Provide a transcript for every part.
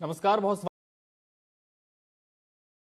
नमस्कार, बहुत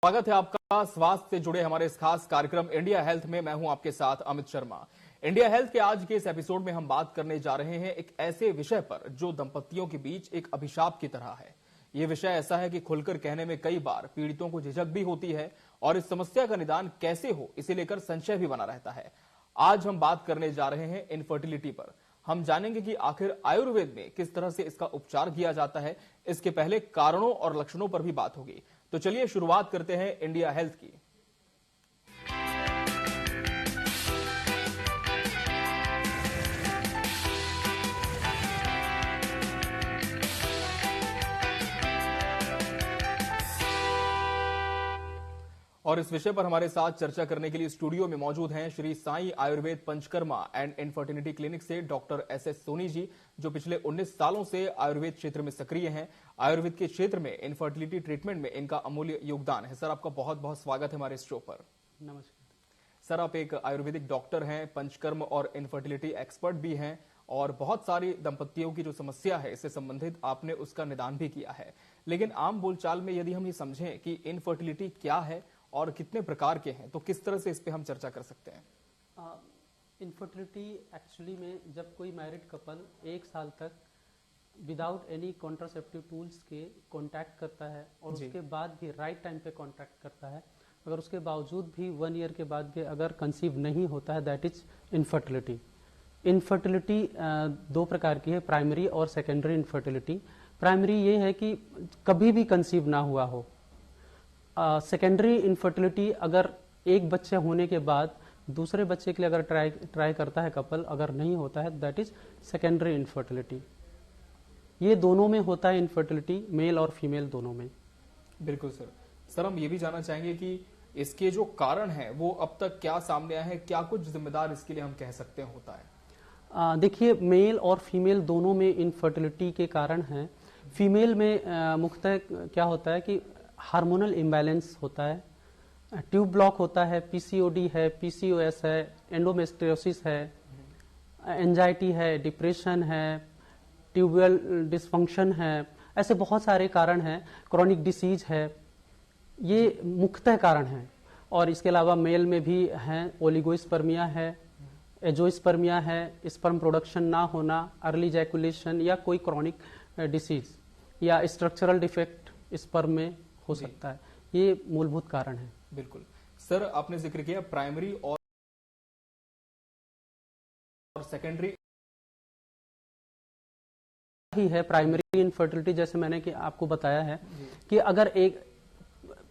स्वागत है आपका स्वास्थ्य से जुड़े हमारे इस खास कार्यक्रम इंडिया हेल्थ में। मैं हूं आपके साथ अमित शर्मा। इंडिया हेल्थ के आज के इस एपिसोड में हम बात करने जा रहे हैं एक ऐसे विषय पर जो दंपतियों के बीच एक अभिशाप की तरह है। ये विषय ऐसा है कि खुलकर कहने में कई बार पीड़ितों को झिझक भी होती है और इस समस्या का निदान कैसे हो इसे लेकर संशय भी बना रहता है। आज हम बात करने जा रहे हैं इनफर्टिलिटी पर। हम जानेंगे कि आखिर आयुर्वेद में किस तरह से इसका उपचार किया जाता है। इसके पहले कारणों और लक्षणों पर भी बात होगी। तो चलिए शुरुआत करते हैं इंडिया हेल्थ की। और इस विषय पर हमारे साथ चर्चा करने के लिए स्टूडियो में मौजूद हैं Shri Sai Ayurveda Panchakarma and infertility clinic से डॉक्टर एस सोनी जी, जो पिछले 19 सालों से आयुर्वेद क्षेत्र में सक्रिय हैं। आयुर्वेद के क्षेत्र में इनफर्टिलिटी ट्रीटमेंट में इनका अमूल्य योगदान है। सर, आपका बहुत बहुत स्वागत है हमारे शो पर। नमस्कार सर, आप एक आयुर्वेदिक डॉक्टर हैं, पंचकर्म और इनफर्टिलिटी एक्सपर्ट भी हैं और बहुत सारी दंपतियों की जो समस्या है इससे संबंधित आपने उसका निदान भी किया है। लेकिन आम बोलचाल में यदि हम ये समझें कि इनफर्टिलिटी क्या है और कितने प्रकार के हैं, तो किस तरह से इस पे हम चर्चा कर सकते हैं? इनफर्टिलिटी एक्चुअली में जब कोई मैरिड कपल 1 साल तक विदाउट एनी कॉन्ट्रासेप्टिव टूल्स के कांटेक्ट करता है और उसके बाद भी राइट टाइम पे कांटेक्ट करता है, अगर उसके बावजूद भी 1 ईयर के बाद भी अगर कंसीव नहीं होता है, दैट इज इनफर्टिलिटी। इनफर्टिलिटी 2 प्रकार की है, प्राइमरी और सेकेंडरी इनफर्टिलिटी। प्राइमरी ये है कि कभी भी कंसीव ना हुआ हो। सेकेंडरी इनफर्टिलिटी अगर एक बच्चे होने के बाद दूसरे बच्चे के लिए अगर ट्राई करता है कपल, अगर नहीं होता है, दैट इज सेकेंडरी इनफर्टिलिटी। ये दोनों में होता है इनफर्टिलिटी, मेल और फीमेल दोनों में। बिल्कुल सर। सर, हम ये भी जानना चाहेंगे कि इसके जो कारण हैं वो अब तक क्या सामने आए हैं, क्या कुछ जिम्मेदार इसके लिए हम कह सकते हैं होता है? देखिए, मेल और फीमेल दोनों में इनफर्टिलिटी के कारण हैं। फीमेल में मुख्यतः क्या होता है कि हार्मोनल इम्बैलेंस होता है, ट्यूब ब्लॉक होता है, पीसीओडी है, पीसीओएस है, एंडोमेट्रियोसिस है, एंजाइटी है, डिप्रेशन है, ट्यूबुअल डिसफंक्शन है, ऐसे बहुत सारे कारण हैं, क्रॉनिक डिसीज है, ये मुख्यतः कारण हैं। और इसके अलावा मेल में भी हैं, ओलिगोस्पर्मिया है, एजोस्पर्मिया है, स्पर्म प्रोडक्शन ना होना, अर्ली जैकुलेशन या कोई क्रॉनिक डिसीज या स्ट्रक्चरल डिफेक्ट स्पर्म में हो सकता है। ये मूलभूत कारण है। बिल्कुल सर, आपने जिक्र किया प्राइमरी और सेकेंडरी ही है। प्राइमरी इनफर्टिलिटी जैसे मैंने कि आपको बताया है कि अगर एक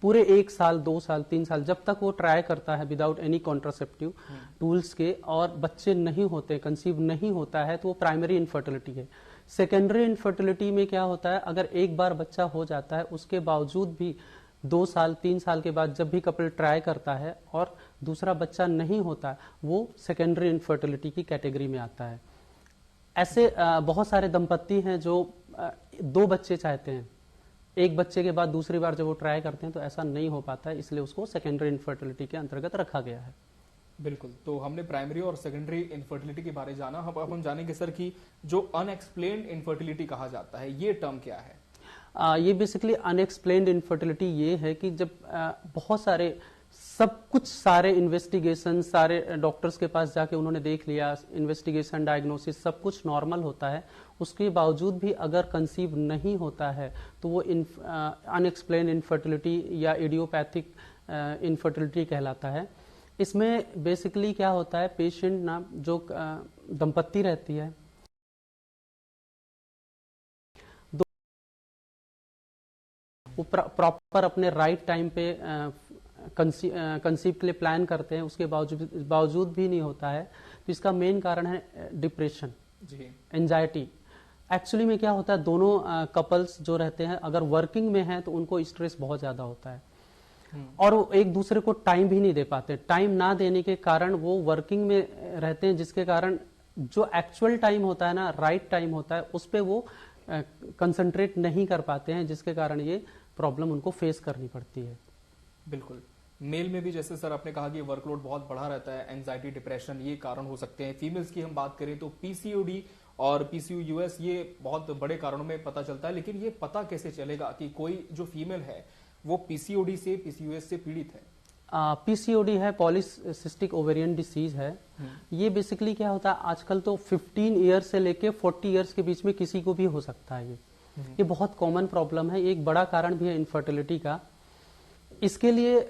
पूरे 1 साल 2 साल 3 साल जब तक वो ट्राई करता है विदाउट एनी कॉन्ट्रासेप्टिव टूल्स के और बच्चे नहीं होते, कंसीव नहीं होता है, तो वो प्राइमरी इनफर्टिलिटी है। सेकेंडरी इनफर्टिलिटी में क्या होता है, अगर एक बार बच्चा हो जाता है उसके बावजूद भी 2 साल 3 साल के बाद जब भी कपल ट्राई करता है और दूसरा बच्चा नहीं होता, वो सेकेंडरी इनफर्टिलिटी की कैटेगरी में आता है। ऐसे बहुत सारे दंपत्ति हैं जो 2 बच्चे चाहते हैं, एक बच्चे के बाद दूसरी बार जब वो ट्राई करते हैं तो ऐसा नहीं हो पाता है, इसलिए उसको सेकेंडरी इनफर्टिलिटी के अंतर्गत रखा गया है। बिल्कुल। तो हमने प्राइमरी और सेकेंडरी इनफर्टिलिटी के बारे में जाना। अब हम जानेंगे सर कि जो अनएक्सप्लेन्ड इनफर्टिलिटी कहा जाता है, ये टर्म क्या है? ये बेसिकली अनएक्सप्लेन्ड इनफर्टिलिटी ये है कि जब बहुत सारे सारे इन्वेस्टिगेशन, सारे डॉक्टर्स के पास जाके उन्होंने देख लिया, इन्वेस्टिगेशन, डायग्नोसिस सब कुछ नॉर्मल होता है, उसके बावजूद भी अगर कंसीव नहीं होता है तो वो अनएक्सप्लेन्ड इनफर्टिलिटी या इडियोपैथिक इनफर्टिलिटी कहलाता है। इसमें बेसिकली क्या होता है, पेशेंट ना जो दंपत्ति रहती है वो प्रॉपर अपने राइट टाइम पे कंसीव के लिए प्लान करते हैं, उसके बावजूद भी नहीं होता है, तो इसका मेन कारण है डिप्रेशन, एंजाइटी। एक्चुअली में क्या होता है, दोनों कपल्स जो रहते हैं अगर वर्किंग में हैं तो उनको स्ट्रेस बहुत ज्यादा होता है और वो एक दूसरे को टाइम भी नहीं दे पाते। टाइम ना देने के कारण वो वर्किंग में रहते हैं, जिसके कारण जो एक्चुअल टाइम होता है ना, राइट टाइम होता है, उस पर वो कंसंट्रेट नहीं कर पाते हैं, जिसके कारण ये प्रॉब्लम उनको फेस करनी पड़ती है। बिल्कुल। मेल में भी जैसे सर आपने कहा कि वर्कलोड बहुत बढ़ा रहता है, एंजाइटी, डिप्रेशन, ये कारण हो सकते हैं। फीमेल्स की हम बात करें तो पीसीओडी और पीसीओएस ये बहुत बड़े कारणों में पता चलता है, लेकिन ये पता कैसे चलेगा कि कोई जो फीमेल है वो पीसीओडी से पीसीओएस से पीड़ित है? पीसीओडी है, पॉलीसिस्टिक ओवेरियन डिसीज है। ये बेसिकली क्या होता है, आजकल तो 15 ईयर्स से लेके 40 ईयर्स के बीच में किसी को भी हो सकता है। ये बहुत कॉमन प्रॉब्लम है, एक बड़ा कारण भी है इनफर्टिलिटी का। इसके लिए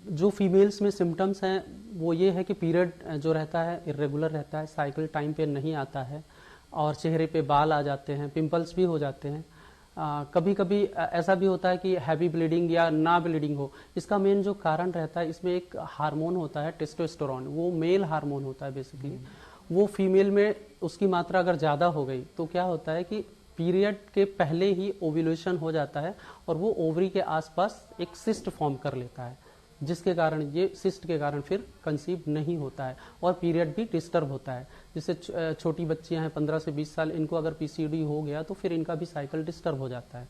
जो फीमेल्स में सिम्टम्स हैं वो ये है कि पीरियड जो रहता है इरेगुलर रहता है, साइकिल टाइम पे नहीं आता है, और चेहरे पे बाल आ जाते हैं, पिंपल्स भी हो जाते हैं। कभी कभी ऐसा भी होता है कि हैवी ब्लीडिंग या ना ब्लीडिंग हो। इसका मेन जो कारण रहता है, इसमें एक हार्मोन होता है टेस्टोस्टेरोन, वो मेल हार्मोन होता है बेसिकली। वो फीमेल में उसकी मात्रा अगर ज्यादा हो गई तो क्या होता है कि पीरियड के पहले ही ओव्यूलेशन हो जाता है और वो ओवरी के आसपास एक सिस्ट फॉर्म कर लेता है, जिसके कारण ये सिस्ट के कारण फिर कंसीव नहीं होता है और पीरियड भी डिस्टर्ब होता है। जैसे छोटी बच्चियां हैं 15 से 20 साल, इनको अगर पीसीओडी हो गया तो फिर इनका भी साइकिल डिस्टर्ब हो जाता है।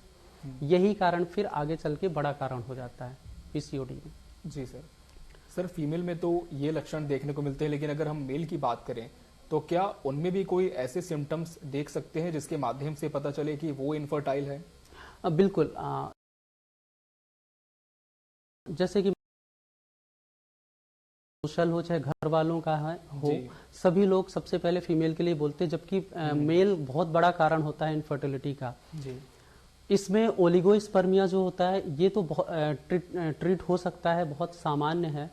यही कारण फिर आगे चल के बड़ा कारण हो जाता है पीसीओडी में। जी सर, फीमेल में तो ये लक्षण देखने को मिलते हैं, लेकिन अगर हम मेल की बात करें तो क्या उनमें भी कोई ऐसे सिम्टम्स देख सकते हैं जिसके माध्यम से पता चले कि वो इनफर्टाइल है? बिल्कुल। जैसे कि सोशल हो चाहे घर वालों का हो, सभी लोग सबसे पहले फीमेल के लिए बोलते हैं, जबकि मेल बहुत बड़ा कारण होता है इनफर्टिलिटी का। जी। इसमें ओलिगोस्पर्मिया जो होता है ये तो ट्रीट हो सकता है, बहुत सामान्य है।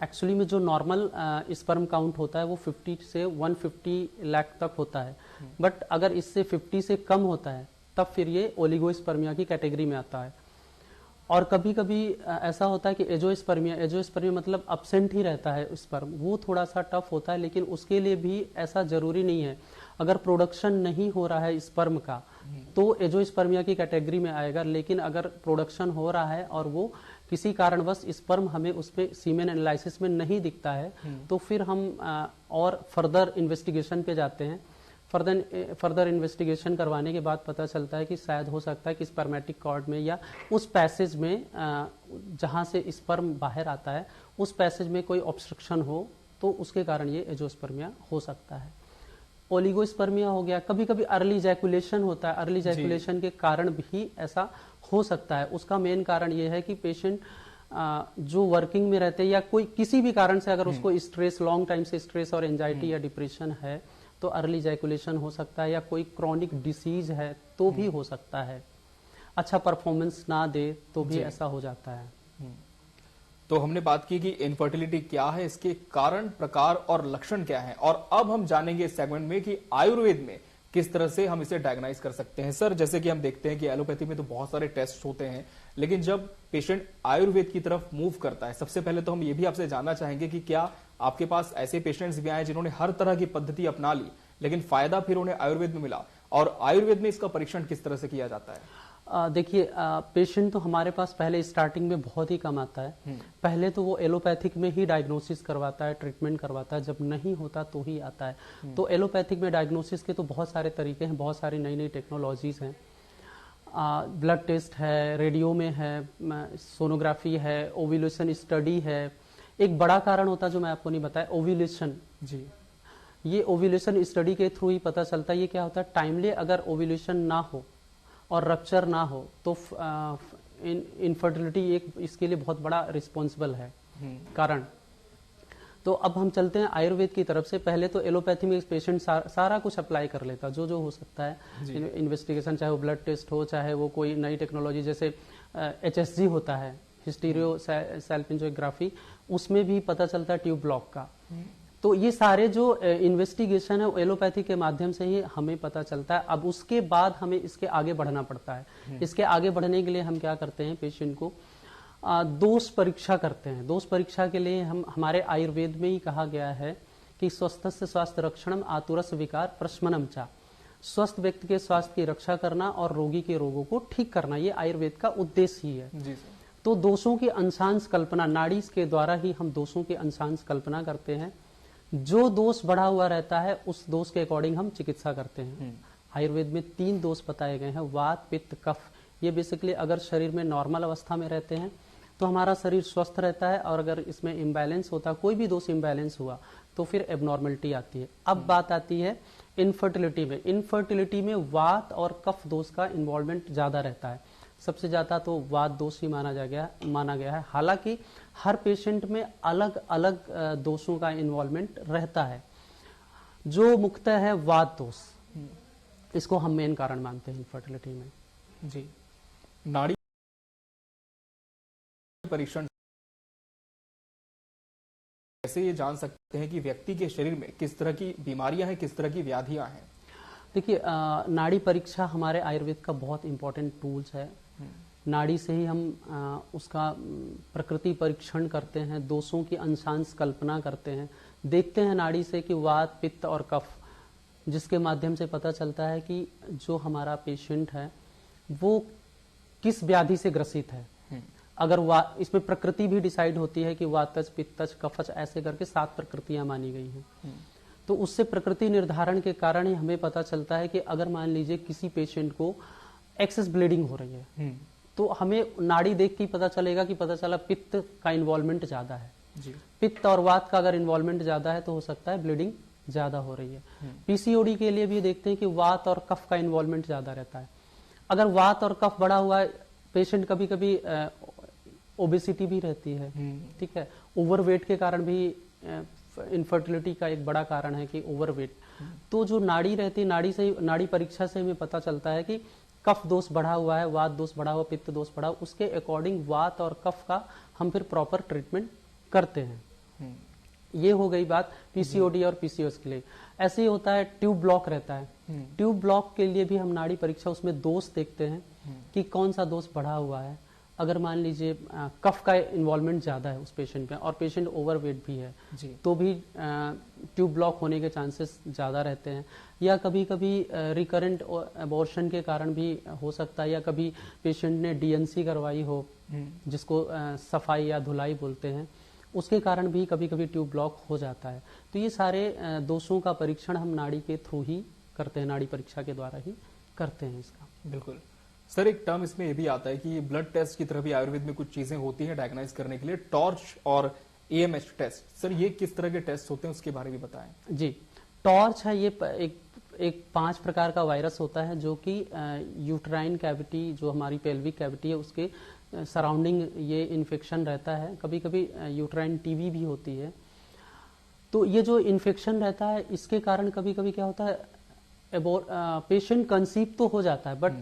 एक्चुअली में जो नॉर्मल स्पर्म काउंट होता है वो 50 से 150 लाख तक होता है, बट अगर इससे 50 से कम होता है तब फिर ये ओलिगोस्पर्मिया की कैटेगरी में आता है। और कभी कभी ऐसा होता है कि एजोस्पर्मिया मतलब अब्सेंट ही रहता है स्पर्म, वो थोड़ा सा टफ होता है, लेकिन उसके लिए भी ऐसा जरूरी नहीं है। अगर प्रोडक्शन नहीं हो रहा है स्पर्म का तो एजोस्पर्मिया की कैटेगरी में आएगा, लेकिन अगर प्रोडक्शन हो रहा है और वो किसी कारणवश स्पर्म हमें उसपे सीमेन एनालिसिस में नहीं दिखता है तो फिर हम और फर्दर इन्वेस्टिगेशन पे जाते हैं। फर्दर इन्वेस्टिगेशन करवाने के बाद पता चलता है कि शायद हो सकता है कि स्पर्मेटिक कॉर्ड में या उस पैसेज में जहां से स्पर्म बाहर आता है उस पैसेज में कोई ऑब्स्ट्रक्शन हो, तो उसके कारण ये एजोस्पर्मिया हो सकता है। ओलिगोस्पर्मिया हो गया, कभी कभी अर्ली जैकुलेशन होता है, अर्ली जैकुलेशन के कारण भी ऐसा हो सकता है। उसका मेन कारण ये है कि पेशेंट जो वर्किंग में रहते हैं या कोई किसी भी कारण से अगर उसको स्ट्रेस, लॉन्ग टाइम से स्ट्रेस और एंजाइटी या डिप्रेशन है तो अर्ली जैकुलेशन हो सकता है, या कोई क्रॉनिक डिसीज है तो भी हो सकता है। अच्छा परफॉर्मेंस ना दे तो भी ऐसा हो जाता है। तो हमने बात की कि इनफर्टिलिटी क्या है, इसके कारण, प्रकार और लक्षण क्या हैं, और अब हम जानेंगे इस सेगमेंट में कि आयुर्वेद में किस तरह से हम इसे डायग्नाइज कर सकते हैं। सर, जैसे कि हम देखते हैं कि एलोपैथी में तो बहुत सारे टेस्ट होते हैं, लेकिन जब पेशेंट आयुर्वेद की तरफ मूव करता है, सबसे पहले तो हम ये भी आपसे जानना चाहेंगे कि क्या आपके पास ऐसे पेशेंट्स भी आए जिन्होंने हर तरह की पद्धति अपना ली लेकिन फायदा फिर उन्हें आयुर्वेद में मिला, और आयुर्वेद में इसका परीक्षण किस तरह से किया जाता है? देखिए, पेशेंट तो हमारे पास पहले स्टार्टिंग में बहुत ही कम आता है। पहले तो वो एलोपैथिक में ही डायग्नोसिस करवाता है, ट्रीटमेंट करवाता है, जब नहीं होता तो ही आता है। तो एलोपैथिक में डायग्नोसिस के तो बहुत सारे तरीके हैं, बहुत सारी नई नई टेक्नोलॉजीज हैं। ब्लड टेस्ट है, रेडियो में है, सोनोग्राफी है, ओव्यूलेशन स्टडी है। एक बड़ा कारण होता है जो मैं आपको नहीं बताया, ओव्यूलेशन। जी, ये ओव्यूलेशन स्टडी के थ्रू ही पता चलता है। ये क्या होता है, टाइमली अगर ओव्यूलेशन ना हो और रप्चर ना हो तो इनफर्टिलिटी एक इसके लिए बहुत बड़ा रिस्पॉन्सिबल है कारण। तो अब हम चलते हैं आयुर्वेद की तरफ से। पहले तो एलोपैथी में पेशेंट सारा कुछ अप्लाई कर लेता, जो हो सकता है इन्वेस्टिगेशन, चाहे वो ब्लड टेस्ट हो, चाहे वो कोई नई टेक्नोलॉजी जैसे HSG होता है, हिस्टीरियो सैल्पिंजोग्राफी, उसमें भी पता चलता है ट्यूब ब्लॉक का। तो ये सारे जो इन्वेस्टिगेशन है वो एलोपैथी के माध्यम से ही हमें पता चलता है। अब उसके बाद हमें इसके आगे बढ़ना पड़ता है। इसके आगे बढ़ने के लिए हम क्या करते हैं, पेशेंट को दोष परीक्षा करते हैं। दोष परीक्षा के लिए हमारे आयुर्वेद में ही कहा गया है कि स्वस्थस्य स्वास्थ्य रक्षणम आतुरस विकार प्रशमनम चा, स्वस्थ व्यक्ति के स्वास्थ्य की रक्षा करना और रोगी के रोगों को ठीक करना, ये आयुर्वेद का उद्देश्य ही है। जी। तो दोषों की अंशांश कल्पना, नाड़ी के द्वारा ही हम दोषों की अंशांश कल्पना करते हैं। जो दोष बढ़ा हुआ रहता है उस दोष के अकॉर्डिंग हम चिकित्सा करते हैं। आयुर्वेद में 3 दोष बताए गए हैं, वात, पित्त, कफ। ये बेसिकली अगर शरीर में नॉर्मल अवस्था में रहते हैं तो हमारा शरीर स्वस्थ रहता है। और अगर इसमें इम्बैलेंस होता, कोई भी दोष इम्बैलेंस हुआ, तो फिर एबनॉर्मलिटी आती है। अब बात आती है इनफर्टिलिटी में। इनफर्टिलिटी में वात और कफ दोष का इन्वॉल्वमेंट ज्यादा रहता है। सबसे ज्यादा तो वात दोष ही माना गया है। हालांकि हर पेशेंट में अलग अलग दोषों का इन्वॉल्वमेंट रहता है। जो मुख्यतः है वात दोष, इसको हम मेन कारण मानते हैं इनफर्टिलिटी में। जी, नाड़ी परीक्षण कैसे ये जान सकते हैं कि व्यक्ति के शरीर में किस तरह की बीमारियां हैं, किस तरह की व्याधियां हैं? देखिए, नाड़ी परीक्षा हमारे आयुर्वेद का बहुत इंपॉर्टेंट टूल्स है। नाड़ी से ही हम उसका प्रकृति परीक्षण करते हैं, दोषों की अंशांश कल्पना करते हैं, देखते हैं नाड़ी से कि वात, पित्त और कफ, जिसके माध्यम से पता चलता है कि जो हमारा पेशेंट है वो किस व्याधि से ग्रसित है। अगर इसमें प्रकृति भी डिसाइड होती है कि वातज, पित्तज, कफज, ऐसे करके 7 प्रकृतियां मानी गई हैं। तो उससे प्रकृति निर्धारण के कारण ही हमें पता चलता है कि अगर मान लीजिए किसी पेशेंट को एक्सेस ब्लीडिंग हो रही है, तो हमें नाड़ी देख के ही पता चलेगा कि पता चला पित्त का इन्वॉल्वमेंट ज्यादा है। पित्त और वात का अगर इन्वॉल्वमेंट ज्यादा है तो हो सकता है ब्लीडिंग ज्यादा हो रही है। पीसीओडी के लिए भी देखते हैं कि वात और कफ का इन्वॉल्वमेंट ज्यादा रहता है। अगर वात और कफ बढ़ा हुआ है, पेशेंट कभी कभी ओबेसिटी भी रहती है, ठीक है, ओवरवेट के कारण भी इनफर्टिलिटी का एक बड़ा कारण है कि ओवरवेट। तो जो नाड़ी रहती है, नाड़ी परीक्षा से हमें पता चलता है कि कफ दोष बढ़ा हुआ है, वात दोष बढ़ा हुआ, पित्त दोष बढ़ा हुआ, उसके अकॉर्डिंग वात और कफ का हम फिर प्रॉपर ट्रीटमेंट करते हैं। ये हो गई बात पीसीओडी और पीसीओएस के लिए। ऐसे ही होता है ट्यूब ब्लॉक रहता है, ट्यूब ब्लॉक के लिए भी हम नाड़ी परीक्षा, उसमें दोष देखते हैं कि कौन सा दोष बढ़ा हुआ है। अगर मान लीजिए कफ का इन्वॉल्वमेंट ज्यादा है उस पेशेंट में और पेशेंट ओवरवेट भी है, तो भी ट्यूब ब्लॉक होने के चांसेस ज्यादा रहते हैं। या कभी कभी रिकरेंट अबॉर्शन के कारण भी हो सकता है, या कभी पेशेंट ने डीएनसी करवाई हो, जिसको सफाई या धुलाई बोलते हैं, उसके कारण भी कभी कभी ट्यूब ब्लॉक हो जाता है। तो ये सारे दोषों का परीक्षण हम नाड़ी के थ्रू ही करते हैं, नाड़ी परीक्षा के द्वारा ही करते हैं इसका। बिल्कुल सर, एक टर्म इसमें ये भी आता है कि ब्लड टेस्ट की तरह भी आयुर्वेद में कुछ चीजें होती हैं डायग्नाइज करने के लिए, टॉर्च और एएमएच टेस्ट। सर, ये किस तरह के टेस्ट होते हैं, उसके बारे में बताएं। जी, टॉर्च है, ये एक 5 प्रकार का वायरस होता है जो कि यूट्राइन कैविटी, जो हमारी पेल्विक कैविटी है, उसके सराउंडिंग ये इन्फेक्शन रहता है। कभी कभी यूट्राइन टीबी भी होती है। तो ये जो इन्फेक्शन रहता है, इसके कारण कभी कभी क्या होता है, पेशेंट कंसीव तो हो जाता है, बट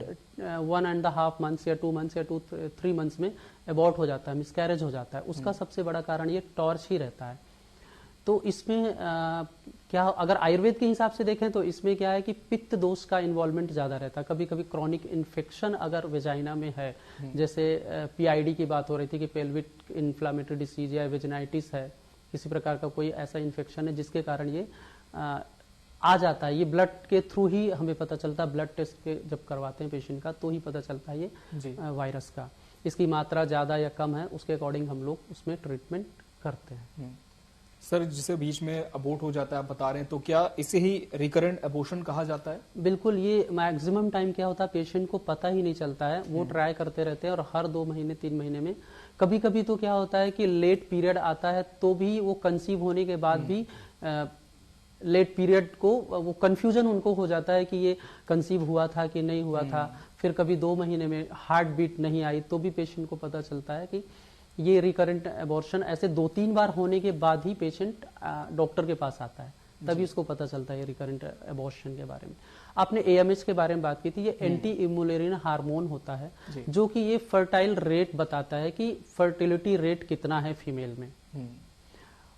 1.5 मंथ्स या 2 मंथ्स या 3 मंथ्स में अबॉर्ट हो जाता है, मिसकैरेज हो जाता है। उसका सबसे बड़ा कारण ये टॉर्च ही रहता है। तो इसमें क्या, अगर आयुर्वेद के हिसाब से देखें तो इसमें क्या है कि पित्त दोष का इन्वॉल्वमेंट ज्यादा रहता है। कभी कभी क्रॉनिक इन्फेक्शन अगर वेजाइना में है, जैसे पीआईडी की बात हो रही थी कि पेल्विक इन्फ्लामेटरी डिसीज या वेजिनाइटिस है, किसी प्रकार का कोई ऐसा इन्फेक्शन है जिसके कारण ये आ जाता है। ये ब्लड के थ्रू ही हमें पता चलता है, ब्लड टेस्ट के जब करवाते हैं पेशेंट का, तो ही पता चलता है ये वायरस का। इसकी मात्रा ज्यादा या कम है, उसके अकॉर्डिंग हम लोग उसमें ट्रीटमेंट करते हैं। सर, जिसे बीच में अबॉर्ट हो जाता है आप बता रहे हैं, तो क्या इसे ही रिकरेंट अबॉर्शन कहा जाता है? बिल्कुल, ये मैक्सिमम टाइम क्या होता है, पेशेंट को पता ही नहीं चलता है, वो ट्राई करते रहते हैं और हर 2 महीने 3 महीने में, कभी कभी तो क्या होता है कि लेट पीरियड आता है, तो भी वो कंसीव होने के बाद भी लेट पीरियड को वो कंफ्यूजन उनको हो जाता है कि ये कंसीव हुआ था कि नहीं हुआ था। फिर कभी 2 महीने में हार्ट बीट नहीं आई, तो भी पेशेंट को पता चलता है कि ये रिकरेंट अबॉर्शन। ऐसे 2-3 बार होने के बाद ही पेशेंट डॉक्टर के पास आता है, तभी उसको पता चलता है रिकरेंट अबॉर्शन के बारे में। आपने एएमएच के बारे में बात की थी, ये एंटी इम्यूलेरिन हार्मोन होता है, जो कि ये फर्टाइल रेट बताता है कि फर्टिलिटी रेट कितना है फीमेल में।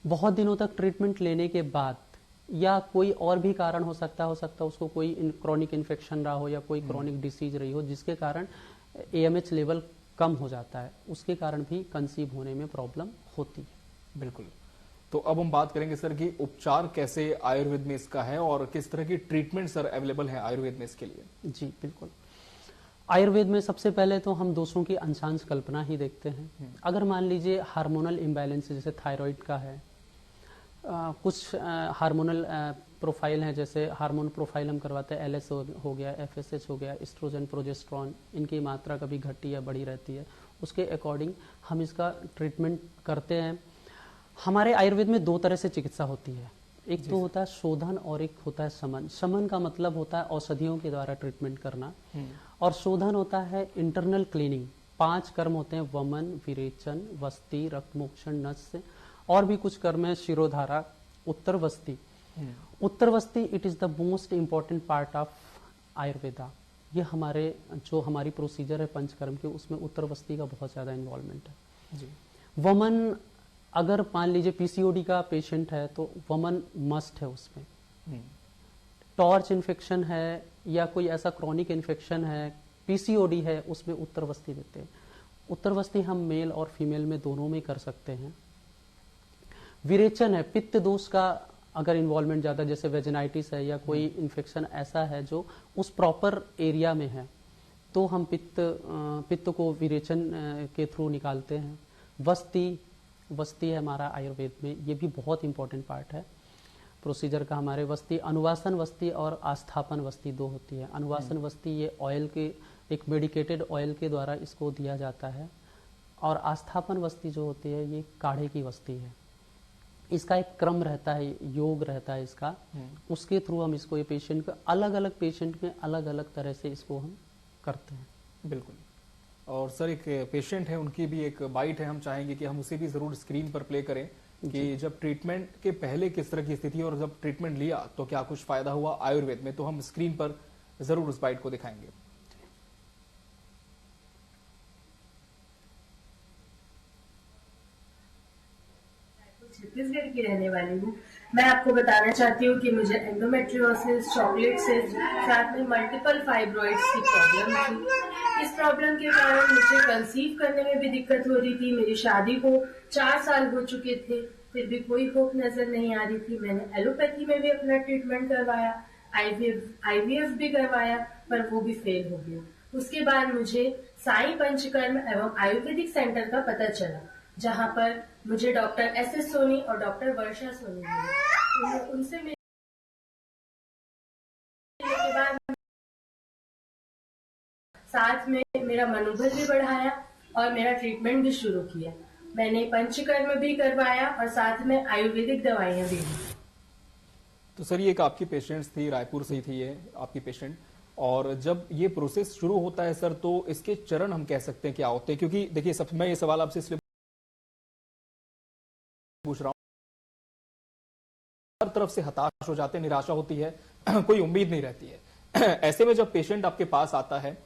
बहुत दिनों तक ट्रीटमेंट लेने के बाद, या कोई और भी कारण हो सकता है उसको कोई क्रॉनिक इन्फेक्शन रहा हो या कोई क्रॉनिक डिसीज रही हो, जिसके कारण एएमएच लेवल कम हो जाता है, उसके कारण भी कंसीव होने में प्रॉब्लम होती है। बिल्कुल। तो अब हम बात करेंगे सर कि उपचार कैसे आयुर्वेद में इसका है और किस तरह की ट्रीटमेंट सर अवेलेबल है आयुर्वेद में इसके लिए। जी बिल्कुल, आयुर्वेद में सबसे पहले तो हम दोषों की अंशांश कल्पना ही देखते हैं। अगर मान लीजिए हार्मोनल इम्बैलेंस, जैसे थायराइड का है, कुछ हार्मोनल प्रोफाइल है, जैसे हार्मोन प्रोफाइल हम करवाते हैं, एलएस हो गया, एफएसएच हो गया, एस्ट्रोजन, प्रोजेस्टेरॉन, इनकी मात्रा कभी घटी या बढ़ी रहती है, उसके अकॉर्डिंग हम इसका ट्रीटमेंट करते हैं। हमारे आयुर्वेद में दो तरह से चिकित्सा होती है, एक तो होता है शोधन और एक होता है शमन। शमन का मतलब होता है औषधियों के द्वारा ट्रीटमेंट करना, और शोधन होता है इंटरनल क्लीनिंग। 5 कर्म होते हैं, वमन, विरेचन, वस्ति, रक्तमोक्षण, नस्य, और भी कुछ कर्म है, shirodhara, uttarbasti. Uttarbasti it is the most important part of Ayurveda. ये हमारी प्रोसीजर है पंचकर्म के, उसमें उत्तरवस्ति का बहुत ज्यादा इन्वॉल्वमेंट है जी। वमन, अगर मान लीजिए पीसीओडी का पेशेंट है तो वमन मस्ट है उसमें। टॉर्च इन्फेक्शन है या कोई ऐसा क्रॉनिक इन्फेक्शन है, पीसीओडी है, उसमें उत्तरवस्ति देते हैं। उत्तरवस्ति हम मेल और फीमेल में दोनों में कर सकते हैं। विरेचन है, पित्त दोष का अगर इन्वॉल्वमेंट ज्यादा, जैसे वेजिनाइटिस है या कोई इन्फेक्शन ऐसा है जो उस प्रॉपर एरिया में है, तो हम पित्त को विरेचन के थ्रू निकालते हैं। वस्ति है हमारा आयुर्वेद में, ये भी बहुत इंपॉर्टेंट पार्ट है प्रोसीजर का हमारे। वस्ति, अनुवासन वस्ति और आस्थापन वस्ति दो होती है। अनुवासन वस्ति ये ऑयल के, एक मेडिकेटेड ऑयल के द्वारा इसको दिया जाता है, और आस्थापन वस्ति जो होती है ये काढ़े की वस्ति है। इसका एक क्रम रहता है, योग रहता है इसका, उसके थ्रू हम इसको, ये पेशेंट का अलग अलग पेशेंट में अलग अलग तरह से इसको हम करते हैं। बिल्कुल। और सर एक पेशेंट है, उनकी भी एक बाइट है, हम चाहेंगे कि हम उसे भी जरूर स्क्रीन पर प्ले करें कि जब ट्रीटमेंट के पहले किस तरह की स्थिति और जब ट्रीटमेंट लिया तो क्या कुछ फायदा हुआ आयुर्वेद में, तो हम स्क्रीन पर जरूर उस बाइट को दिखाएंगे। छत्तीसगढ़ की रहने वाली हूँ। मैं आपको बताना चाहती हूँ कि मुझे एंडोमेट्रियोसिस, चॉकलेट सिस्ट, साथ में मल्टीपल फाइब्रॉइड्स की प्रॉब्लम थी। इस प्रॉब्लम के कारण मुझे कंसीव करने में भी दिक्कत हो रही थी। मेरी शादी को 4 साल हो चुके थे, फिर भी कोई होप नजर नहीं आ रही थी। मैंने एलोपैथी में भी अपना ट्रीटमेंट करवाया, आईवीएफ भी करवाया, पर वो भी फेल हो गया। उसके बाद मुझे साई पंचकर्म एवं आयुर्वेदिक सेंटर का पता चला, जहाँ पर मुझे डॉक्टर एसएस सोनी और डॉक्टर वर्षा सोनी मिले। उनसे मिलने के बाद साथ में मेरा मनोबल भी बढ़ाया और मेरा ट्रीटमेंट भी शुरू किया। मैंने पंचकर्म भी करवाया और साथ में आयुर्वेदिक दवाइयां भी ली। तो सर ये एक आपकी पेशेंट्स थी, रायपुर से ही थी ये आपकी पेशेंट, और जब ये प्रोसेस शुरू होता है सर तो इसके चरण हम कह सकते हैं क्या होते हैं? क्योंकि देखिए मैं ये सवाल आपसे इसलिए पूछ रहा हूं, हर तरफ से हताश हो जाते हैं, निराशा होती है, कोई उम्मीद नहीं रहती है। ऐसे में जब पेशेंट आपके पास आता है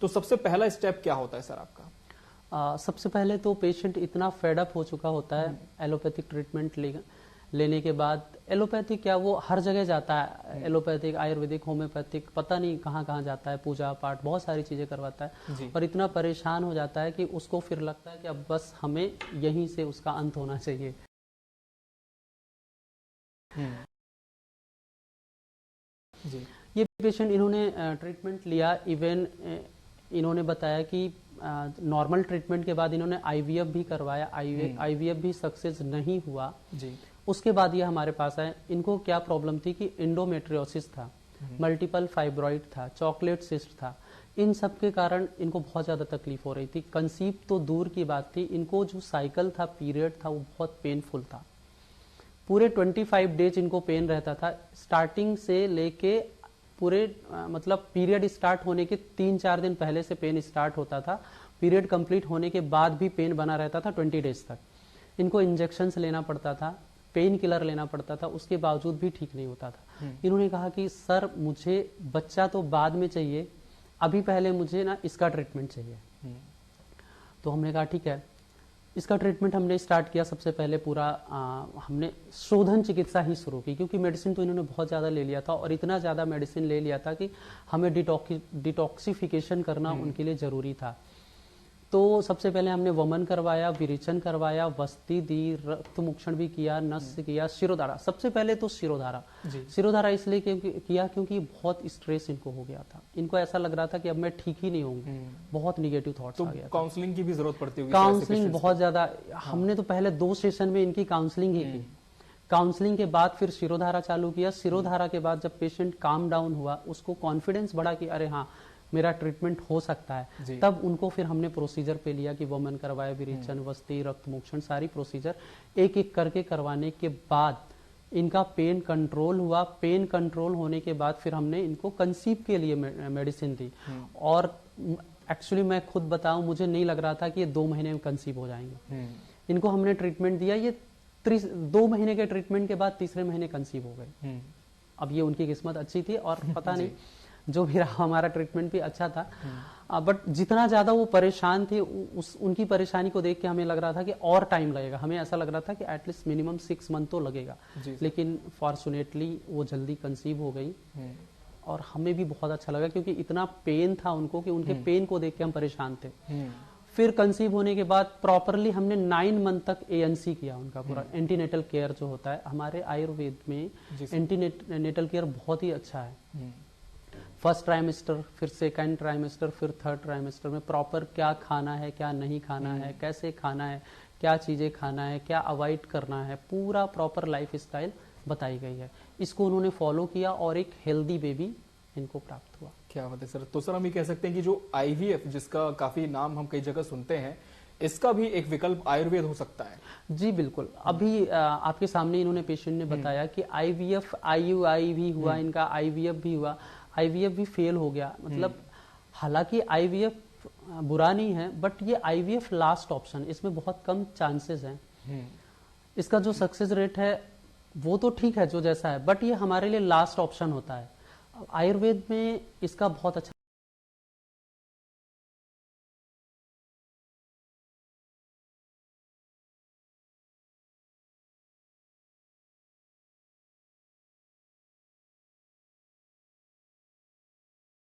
तो सबसे पहला स्टेप क्या होता है सर आपका? सबसे पहले तो पेशेंट इतना फेडअप हो चुका होता है एलोपैथिक ट्रीटमेंट लेने के बाद। एलोपैथिक क्या, वो हर जगह जाता है, एलोपैथिक, आयुर्वेदिक, होम्योपैथिक, पता नहीं कहाँ कहाँ जाता है, पूजा पाठ बहुत सारी चीजें करवाता है, और इतना परेशान हो जाता है कि उसको फिर लगता है कि अब बस हमें यहीं से उसका अंत होना चाहिए। जी। ये पेशेंट, इन्होंने ट्रीटमेंट लिया, इवन इन्होंने बताया कि नॉर्मल ट्रीटमेंट के बाद इन्होंने आईवीएफ भी करवाया, आईवीएफ भी सक्सेस नहीं हुआ जी। उसके बाद ये हमारे पास आए। इनको क्या प्रॉब्लम थी कि एंडोमेट्रियोसिस था, मल्टीपल फाइब्रॉइड था, चॉकलेट सिस्ट था, इन सब के कारण इनको बहुत ज्यादा तकलीफ हो रही थी। कंसीव तो दूर की बात थी, इनको जो साइकिल था, पीरियड था, वो बहुत पेनफुल था। पूरे 25 डेज इनको पेन रहता था, स्टार्टिंग से लेके पूरे मतलब पीरियड स्टार्ट होने के 3-4 दिन पहले से पेन स्टार्ट होता था, पीरियड कंप्लीट होने के बाद भी पेन बना रहता था 20 डेज तक। इनको इंजेक्शंस लेना पड़ता था, पेन किलर लेना पड़ता था, उसके बावजूद भी ठीक नहीं होता था। इन्होंने कहा कि सर मुझे बच्चा तो बाद में चाहिए, अभी पहले मुझे ना इसका ट्रीटमेंट चाहिए। तो हमने कहा ठीक है, इसका ट्रीटमेंट हमने स्टार्ट किया। सबसे पहले पूरा हमने शोधन चिकित्सा ही शुरू की, क्योंकि मेडिसिन तो इन्होंने बहुत ज़्यादा ले लिया था, और इतना ज़्यादा मेडिसिन ले लिया था कि हमें डिटॉक्सिफिकेशन करना उनके लिए ज़रूरी था। तो सबसे पहले हमने वमन करवाया, विरेचन करवाया, वस्ति दी, रक्तमोक्षण भी किया, नस्य किया, शिरोधारा। सबसे पहले तो शिरोधारा इसलिए किया क्योंकि बहुत स्ट्रेस इनको हो गया था। इनको ऐसा लग रहा था कि अब मैं ठीक ही नहीं होंगी, बहुत निगेटिव थॉट्स आ गया। काउंसलिंग की भी जरूरत पड़ती होगी? काउंसलिंग बहुत ज्यादा, हमने तो पहले 2 सेशन में इनकी काउंसलिंग ही की। काउंसलिंग के बाद फिर शिरोधारा चालू किया। शिरोधारा के बाद जब पेशेंट काम डाउन हुआ, उसको कॉन्फिडेंस बढ़ा कि अरे हाँ मेरा ट्रीटमेंट हो सकता है। तब उनको फिर हमने प्रोसीजर पे लिया कि वोमन करवाए, विरेचन, वस्ती, रक्त मोक्षण, सारी प्रोसीजर एक एक करके करवाने के बाद इनका पेन कंट्रोल हुआ। पेन कंट्रोल होने के बाद फिर हमने इनको कंसीव के लिए मेडिसिन दी। और एक्चुअली मैं खुद बताऊं, मुझे नहीं लग रहा था कि ये 2 महीने में कंसीव हो जाएंगे। इनको हमने ट्रीटमेंट दिया, ये 2 महीने के ट्रीटमेंट के बाद तीसरे महीने कंसीव हो गए। अब ये उनकी किस्मत अच्छी थी और पता नहीं जो भी रहा, हमारा ट्रीटमेंट भी अच्छा था। बट जितना ज्यादा वो परेशान थे, उनकी परेशानी को देख के हमें लग रहा था कि और टाइम लगेगा। हमें ऐसा लग रहा था कि एटलीस्ट मिनिमम 6 मंथ तो लगेगा, लेकिन फॉर्चुनेटली वो जल्दी कंसीव हो गई। और हमें भी बहुत अच्छा लगा क्योंकि इतना पेन था उनको कि उनके पेन को देख के हम परेशान थे। फिर कंसीव होने के बाद प्रॉपरली हमने 9 मंथ तक ANC किया उनका पूरा। एंटीनेटल केयर जो होता है हमारे आयुर्वेद में, एंटीनेटल केयर बहुत ही अच्छा है। फर्स्ट ट्राइमेस्टर, फिर सेकंड ट्राइमेस्टर, फिर थर्ड ट्राइमेस्टर में प्रॉपर क्या खाना है, क्या नहीं खाना है, कैसे खाना है, क्या चीजें खाना है, क्या अवॉइड करना है, पूरा प्रॉपर लाइफ स्टाइल बताई गई है। इसको उन्होंने फॉलो किया और एक हेल्दी बेबी इनको प्राप्त हुआ। क्या बात है सर। तो सर हम ये कह सकते हैं कि जो IVF, जिसका काफी नाम हम कई जगह सुनते हैं, इसका भी एक विकल्प आयुर्वेद हो सकता है? जी बिल्कुल। अभी आपके सामने इन्होंने पेशेंट ने बताया कि IVF IUI भी हुआ, इनका IVF भी हुआ, IVF भी फेल हो गया। मतलब हालांकि IVF बुरा नहीं है, बट ये IVF लास्ट ऑप्शन, इसमें बहुत कम चांसेस हैं। इसका जो सक्सेस रेट है वो तो ठीक है जो जैसा है, बट ये हमारे लिए लास्ट ऑप्शन होता है। आयुर्वेद में इसका बहुत अच्छा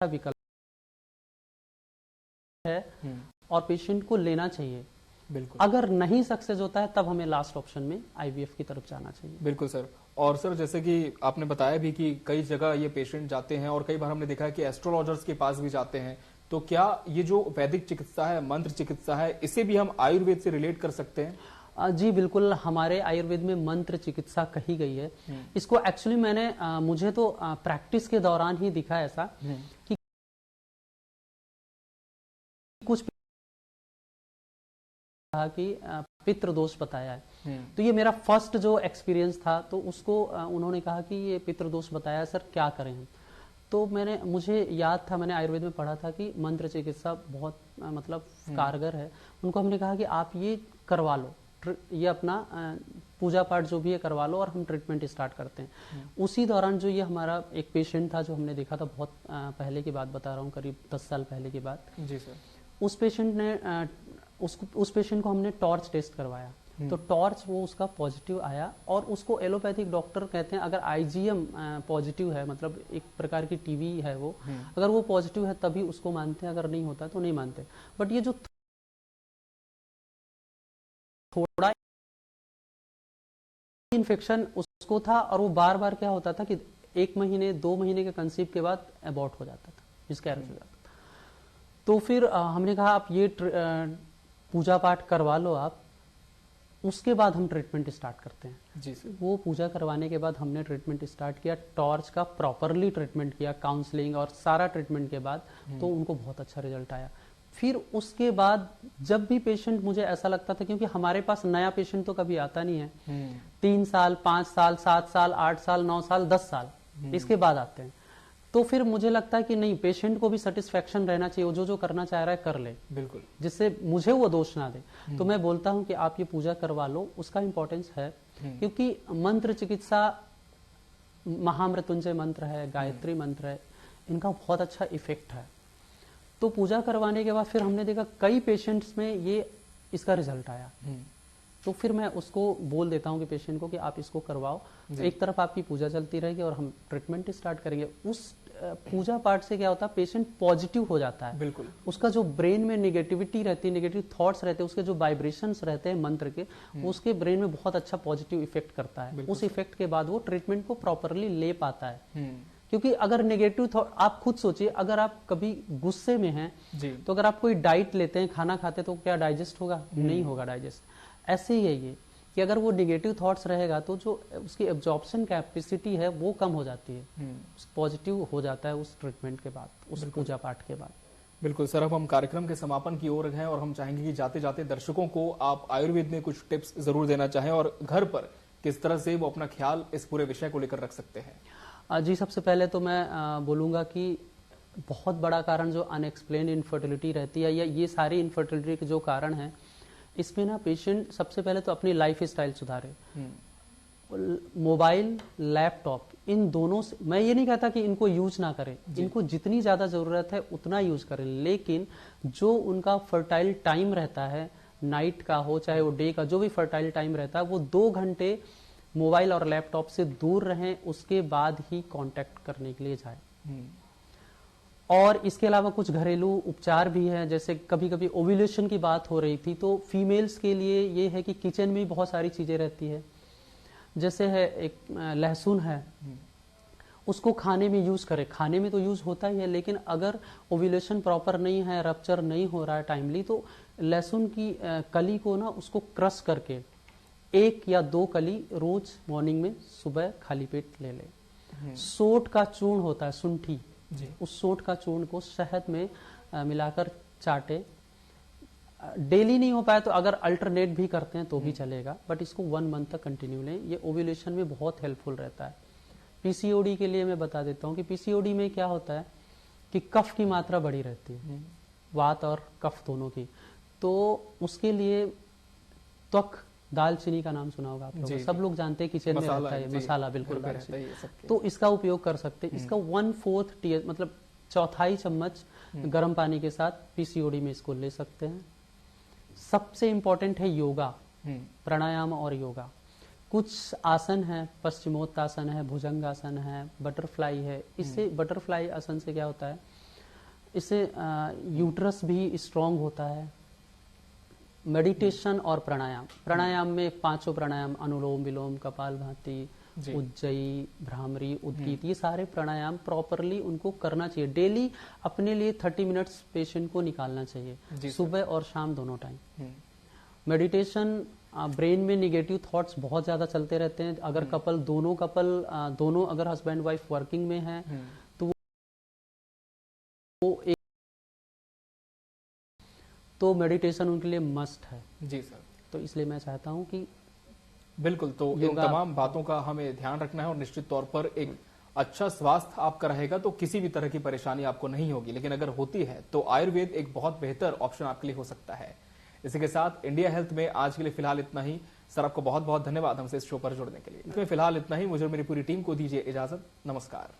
विकल्प है और पेशेंट को लेना चाहिए। बिल्कुल। अगर नहीं सक्सेस होता है तब हमें लास्ट ऑप्शन में IVF की तरफ जाना चाहिए। बिल्कुल सर। और सर जैसे कि आपने बताया भी कि कई जगह ये पेशेंट जाते हैं और कई बार हमने देखा है कि एस्ट्रोलॉजर्स के पास भी जाते हैं, तो क्या ये जो वैदिक चिकित्सा है, मंत्र चिकित्सा है, इसे भी हम आयुर्वेद से रिलेट कर सकते हैं? जी बिल्कुल। हमारे आयुर्वेद में मंत्र चिकित्सा कही गई है। इसको एक्चुअली मैंने मुझे तो प्रैक्टिस के दौरान ही दिखा ऐसा कि कुछ कहा कि पितृ दोष बताया है। तो ये मेरा फर्स्ट जो एक्सपीरियंस था, तो उसको उन्होंने कहा कि ये पितृ दोष बताया, सर क्या करें हम? तो मुझे याद था, मैंने आयुर्वेद में पढ़ा था कि मंत्र चिकित्सा बहुत मतलब कारगर है। उनको हमने कहा कि आप ये करवा लो, ये अपना पूजा पाठ जो भी है करवा लो और हम ट्रीटमेंट स्टार्ट करते हैं। उसी दौरान जो ये हमारा एक पेशेंट था जो हमने देखा था, बहुत पहले की बात बता रहा हूँ, करीब 10 साल पहले की बात। जी सर। उस पेशेंट को हमने टॉर्च टेस्ट करवाया, तो टॉर्च वो उसका पॉजिटिव आया और उसको एलोपैथिक डॉक्टर कहते हैं अगर IgM पॉजिटिव है, मतलब एक प्रकार की टीबी है वो, अगर वो पॉजिटिव है तभी उसको मानते हैं, अगर नहीं होता तो नहीं मानते। बट ये जो थोड़ा इन्फेक्शन उसको था और वो बार बार क्या होता था कि 1 महीने 2 महीने के कंसीव के बाद अबॉर्ट हो जाता था, मिसकैरेज हो जाता था। तो फिर हमने कहा आप ये पूजा पाठ करवा लो आप, उसके बाद हम ट्रीटमेंट स्टार्ट करते हैं। जी सर। वो पूजा करवाने के बाद हमने ट्रीटमेंट स्टार्ट किया, टॉर्च का प्रॉपरली ट्रीटमेंट किया, काउंसलिंग और सारा ट्रीटमेंट के बाद, तो उनको बहुत अच्छा रिजल्ट आया। फिर उसके बाद जब भी पेशेंट, मुझे ऐसा लगता था, क्योंकि हमारे पास नया पेशेंट तो कभी आता नहीं है, 3 साल 5 साल 7 साल 8 साल 9 साल 10 साल इसके बाद आते हैं, तो फिर मुझे लगता है कि नहीं, पेशेंट को भी सेटिस्फेक्शन रहना चाहिए, वो जो करना चाह रहा है कर ले, बिल्कुल, जिससे मुझे वो दोष ना दे। तो मैं बोलता हूं कि आप ये पूजा करवा लो, उसका इंपॉर्टेंस है। क्योंकि मंत्र चिकित्सा, महामृत्युंजय मंत्र है, गायत्री मंत्र है, इनका बहुत अच्छा इफेक्ट है। तो पूजा करवाने के बाद फिर हमने देखा कई पेशेंट्स में ये इसका रिजल्ट आया, तो फिर मैं उसको बोल देता हूं कि पेशेंट को कि आप इसको करवाओ, एक तरफ आपकी पूजा चलती रहेगी और हम ट्रीटमेंट स्टार्ट करेंगे। उस पूजा पाठ से क्या होता है, पेशेंट पॉजिटिव हो जाता है, बिल्कुल, उसका जो ब्रेन में नेगेटिविटी रहती है, नेगेटिव थॉट्स रहते हैं, उसके जो वाइब्रेशंस रहते हैं मंत्र के, उसके ब्रेन में बहुत अच्छा पॉजिटिव इफेक्ट करता है। उस इफेक्ट के बाद वो ट्रीटमेंट को प्रॉपरली ले पाता है। क्योंकि अगर नेगेटिव थॉट, आप खुद सोचिए, अगर आप कभी गुस्से में हैं तो अगर आप कोई डाइट लेते हैं, खाना खाते, तो क्या डाइजेस्ट होगा? नहीं होगा डाइजेस्ट। ऐसे ही है ये कि अगर वो निगेटिव थॉट्स रहेगा तो जो उसकी एब्जॉर्प्शन कैपेसिटी है वो कम हो जाती है, पॉजिटिव हो जाता है उस ट्रीटमेंट के बाद, उस पूजा पाठ के बाद। बिल्कुल सर, अब हम कार्यक्रम के समापन की ओर हैं और हम चाहेंगे कि जाते जाते दर्शकों को आप आयुर्वेद में कुछ टिप्स जरूर देना चाहें और घर पर किस तरह से वो अपना ख्याल इस पूरे विषय को लेकर रख सकते हैं। जी, सबसे पहले तो मैं बोलूँगा कि बहुत बड़ा कारण जो अनएक्सप्लेन्ड इनफर्टिलिटी रहती है या ये सारी इनफर्टिलिटी के जो कारण हैं, इसमें ना पेशेंट सबसे पहले तो अपनी लाइफ स्टाइल सुधारे। मोबाइल, लैपटॉप, इन दोनों से मैं ये नहीं कहता कि इनको यूज ना करें, इनको जितनी ज्यादा जरूरत है उतना यूज करें, लेकिन जो उनका फर्टाइल टाइम रहता है, नाइट का हो चाहे वो डे का, जो भी फर्टाइल टाइम रहता है वो 2 घंटे मोबाइल और लैपटॉप से दूर रहें, उसके बाद ही कांटेक्ट करने के लिए जाए। और इसके अलावा कुछ घरेलू उपचार भी हैं, जैसे कभी कभी ओव्यूलेशन की बात हो रही थी, तो फीमेल्स के लिए ये है कि किचन में बहुत सारी चीजें रहती है, जैसे है एक लहसुन है, उसको खाने में यूज करें। खाने में तो यूज होता ही है, लेकिन अगर ओव्यूलेशन प्रॉपर नहीं है, रप्चर नहीं हो रहा है टाइमली, तो लहसुन की कली को ना उसको क्रश करके 1 या 2 कली रोज मॉर्निंग में सुबह खाली पेट ले लें। सोट का चूर्ण होता है, सुंठी, उस सोट का चूर्ण को शहद में मिलाकर चाटे। डेली नहीं हो पाए तो अगर अल्टरनेट भी करते हैं तो भी चलेगा, बट इसको 1 मंथ तक कंटिन्यू लें, ये ओव्यूलेशन में बहुत हेल्पफुल रहता है। पीसीओडी के लिए मैं बता देता हूँ कि पीसीओडी में क्या होता है कि कफ की मात्रा बढ़ी रहती है, वात और कफ दोनों की, तो उसके लिए त्वक, दालचीनी का नाम सुना होगा आप लोगों, सब लोग जानते हैं किचन में रहता है मसाला, बिल्कुल दालचीनी, तो इसका उपयोग कर सकते हैं। इसका 1/4 टी मतलब 1/4 चम्मच गर्म पानी के साथ पीसीओडी में इसको ले सकते हैं। सबसे इंपॉर्टेंट है योगा, प्राणायाम और योगा। कुछ आसन है, पश्चिमोत्तासन है, भुजंगासन है, बटरफ्लाई है। इससे बटरफ्लाई आसन से क्या होता है, इससे यूट्रस भी स्ट्रांग होता है। मेडिटेशन और प्राणायाम, प्राणायाम में 5 प्राणायाम, अनुलोम विलोम, कपालभाति, उज्जयी, भ्रामरी, उद्गीत, ये सारे प्राणायाम प्रॉपरली उनको करना चाहिए। डेली अपने लिए 30 मिनट्स पेशेंट को निकालना चाहिए, सुबह और शाम दोनों टाइम। मेडिटेशन, ब्रेन में निगेटिव थॉट्स बहुत ज्यादा चलते रहते हैं। अगर दोनों अगर हस्बैंड वाइफ वर्किंग में है तो मेडिटेशन उनके लिए मस्ट है। जी सर, तो इसलिए मैं चाहता हूं कि बिल्कुल, तो इन तमाम बातों का हमें ध्यान रखना है और निश्चित तौर पर एक अच्छा स्वास्थ्य आपका रहेगा तो किसी भी तरह की परेशानी आपको नहीं होगी, लेकिन अगर होती है तो आयुर्वेद एक बहुत बेहतर ऑप्शन आपके लिए हो सकता है। इसी के साथ इंडिया हेल्थ में आज के लिए फिलहाल इतना ही। सर, आपको बहुत बहुत धन्यवाद हमसे इस शो पर जुड़ने के लिए। इसमें फिलहाल इतना ही। मुझे और मेरी पूरी टीम को दीजिए इजाजत। नमस्कार।